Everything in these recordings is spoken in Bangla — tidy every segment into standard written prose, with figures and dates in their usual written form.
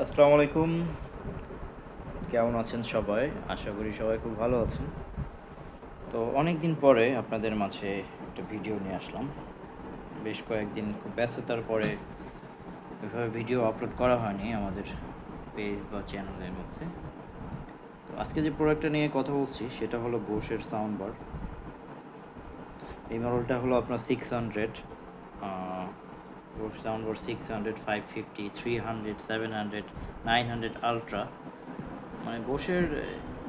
আসসালামু আলাইকুম। কেমন আছেন সবাই? আশা করি সবাই খুব ভালো আছেন। তো অনেক দিন পরে আপনাদের মাঝে একটা ভিডিও নিয়ে আসলাম। বেশ কয়েকদিন খুব ব্যস্ততার পরে এভাবে ভিডিও আপলোড করা হয়নি আমাদের পেজ বা চ্যানেলের মধ্যে। তো আজকে যে প্রোডাক্টটা নিয়ে কথা বলছি সেটা হলো বোসের সাউন্ড বার। এই মডেলটা হলো আপনার 600, বোস সাউন্ড বার 600, 550, 300, 700, 900 আলট্রা। মানে বোসের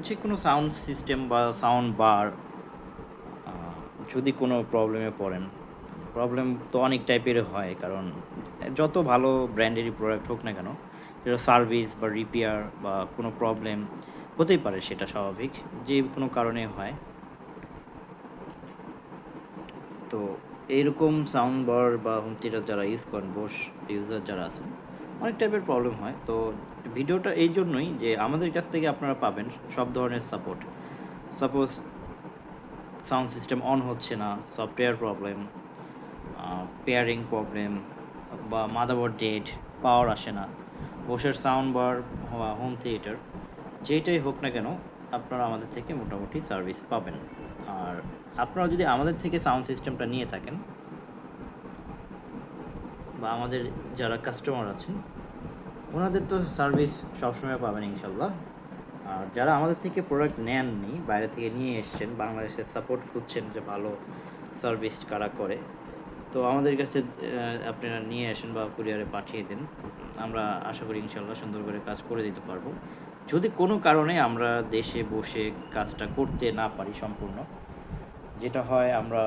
যে কোনো সাউন্ড সিস্টেম বা সাউন্ড বার যদি কোনো প্রবলেমে পড়েন, প্রবলেম তো অনেক টাইপের হয়, কারণ যত ভালো ব্র্যান্ডেরই প্রোডাক্ট হোক না কেন, সেটা সার্ভিস বা রিপেয়ার বা কোনো প্রবলেম হতেই পারে, সেটা স্বাভাবিক, যে কোনো কারণে হয়। তো এইরকম সাউন্ড বার বা হোম থিয়েটার যারা ইউজ করেন, বোস ইউজার যারা আছেন, অনেক টাইপের প্রবলেম হয়। তো ভিডিওটা এই জন্যই যে আমাদের কাছ থেকে আপনারা পাবেন সব ধরনের support. Suppose sound system on হচ্ছে না, সফটওয়্যার প্রবলেম, পেয়ারিং প্রবলেম, বা মাদারবোর্ড ডেড, পাওয়ার আসে না, বোসের সাউন্ড বার বা হোম থিয়েটার যেটাই হোক না কেন, আপনারা আমাদের থেকে মোটামুটি সার্ভিস পাবেন। আর আপনারা যদি আমাদের থেকে সাউন্ড সিস্টেমটা নিয়ে থাকেন, বা আমাদের যারা কাস্টমার আছেন ওনাদের তো সার্ভিস সবসময় পাবেন ইনশাল্লাহ। আর যারা আমাদের থেকে প্রোডাক্ট নেননি, বাইরে থেকে নিয়ে এসছেন, বাংলাদেশের সাপোর্ট খুঁজছেন যে ভালো সার্ভিস কারা করে, তো আমাদের কাছে আপনারা নিয়ে আসেন বা কুরিয়ারে পাঠিয়ে দিন। আমরা আশা করি ইনশাল্লাহ সুন্দর করে কাজ করে দিতে পারবো। যদি কোনো কারণে আমরা দেশে বসে কাজটা করতে না পারি সম্পূর্ণ, যেটা হয় আমরা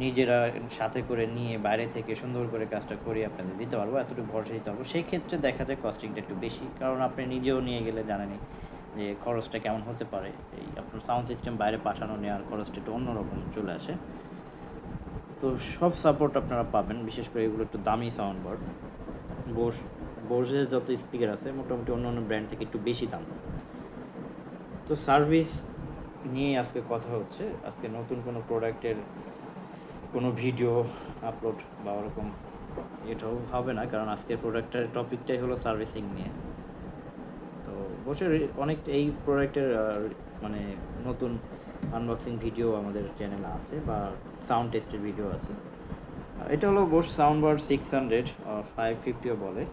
নিজেরা সাথে করে নিয়ে বাইরে থেকে সুন্দর করে কাজটা করে আপনাদের দিতে পারবো, এতটুকু ভরসা দিতে পারবো, সেই ক্ষেত্রে দেখা যায় কস্টিংটা একটু বেশি, কারণ আপনি নিজেও নিয়ে গেলে জানেনই যে খরচটা কেমন হতে পারে। এই আপনার সাউন্ড সিস্টেম বাইরে পাঠানো নেওয়ার খরচটা একটু অন্যরকম চলে আসে। তো সব সাপোর্ট আপনারা পাবেন, বিশেষ করে এগুলো একটু দামি সাউন্ড বার। বোস বোসের যত স্পিকার আছে মোটামুটি অন্য অন্য ব্র্যান্ড থেকে একটু বেশি দাম। তো সার্ভিস নিয়ে আজকে কথা হচ্ছে। আজকে নতুন কোনো প্রোডাক্টের কোনো ভিডিও আপলোড বা ওরকম এটাও হবে না, কারণ আজকের প্রোডাক্টের টপিকটাই হলো সার্ভিসিং নিয়ে। তো বসে অনেক এই প্রোডাক্টের মানে নতুন আনবক্সিং ভিডিও আমাদের চ্যানেলে আছে, বা সাউন্ড টেস্টের ভিডিও আছে। এটা হলো বোস সাউন্ড বার 600 আর 550ও বলে।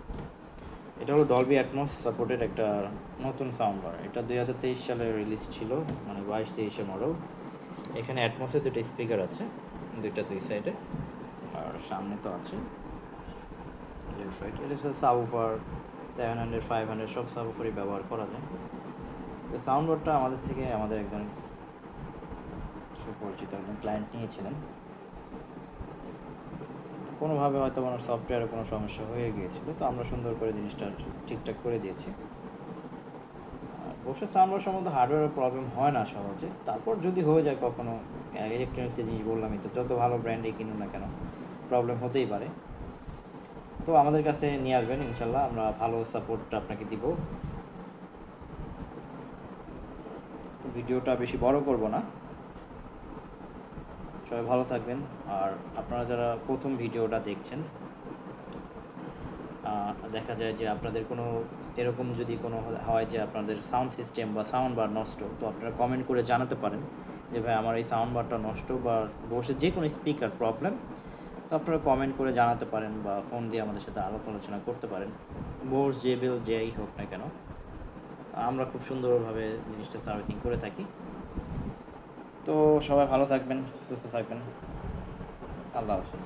এটা হলো ডলবি অ্যাটমস সাপোর্টেড একটা নতুন সাউন্ড বার। এটা 2023 সালে রিলিজ ছিল, মানে 22-23 মডেল। এখানে অ্যাটমসের দুটো স্পিকার আছে, দুইটা দুই সাইডে, আর সামনে তো আছে লেফট রাইট। এটা হচ্ছে সাবউফার, 700, 500 সব সাবউফারই ব্যবহার করা যায়। তো সাউন্ড বারটা আমাদের থেকে আমাদের একজন সুপরিচিত একজন ক্লায়েন্ট নিয়েছিলেন। কোনোভাবে হয়তো আমার সফটওয়্যারে কোনো সমস্যা হয়ে গিয়েছিল, তো আমরা সুন্দর করে জিনিসটা ঠিকঠাক করে দিয়েছি। অবশ্য সাউন্ড বার সম্বন্ধে হার্ডওয়্যারের প্রবলেম হয় না সহজে, তারপর যদি হয়ে যায় কখনো, ইলেকট্রনিক্সের জিনিস বললামই তো, যত ভালো ব্র্যান্ডে কিনুন না কেন প্রবলেম হতেই পারে। তো আমাদের কাছে নিয়ে আসবেন ইনশাল্লাহ, আমরা ভালো সাপোর্ট আপনাকে দিব। তো ভিডিওটা বেশি বড় করব না, সবাই ভালো থাকবেন। আর আপনারা যারা প্রথম ভিডিওটা দেখছেন, দেখা যায় যে আপনাদের কোনো এরকম যদি কোনো হয় যে আপনাদের সাউন্ড সিস্টেম বা সাউন্ড বার নষ্ট, তো আপনারা কমেন্ট করে জানাতে পারেন যে ভাই আমার এই সাউন্ড বারটা নষ্ট, বা বসে যে কোনো স্পিকার প্রবলেম, তো আপনারা কমেন্ট করে জানাতে পারেন বা ফোন দিয়ে আমাদের সাথে আলাপ আলোচনা করতে পারেন। বোস জেবিএল যেই হোক না কেন, আমরা খুব সুন্দরভাবে জিনিসটা সার্ভিসিং করে থাকি। তো সবাই ভালো থাকবেন, সুস্থ থাকবেন। আল্লাহ হাফেজ।